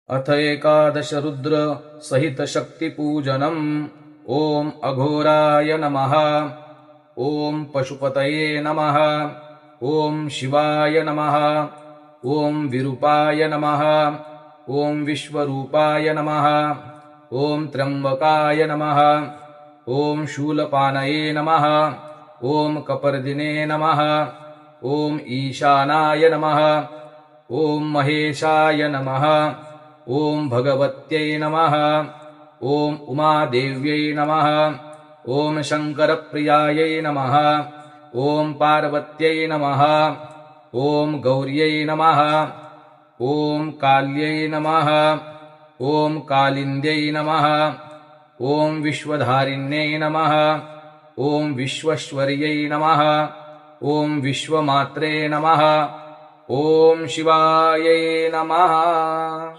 अथ एकादश रुद्र सहित शक्ति पूजनम्। ओम अघोराय नमः। ओम पशुपतये नमः। ओम शिवाय नमः। ओम विरूपाय नमः। ओम विश्वरूपाय नमः। ओम त्र्यंबकाय नमः। ओम शूलपानये नमः। ओम कपर्दिने नमः। ओम ईशानाय नमः। ओम महेशाय नमः। ओम भगवत्यै नमः। ओम उमादेव्यै नमः। ओम शंकरप्रियायै नमः। ओम पार्वत्यै नमः। ओम गौर्यै नमः। ओम काल्यै नमः। ओम कालिन्द्यै नमः। ओम विश्वधारिण्यै नमः। ओम विश्वेश्वर्यै नमः। ओम विश्वमात्रे नमः। ओम शिवायै नमः।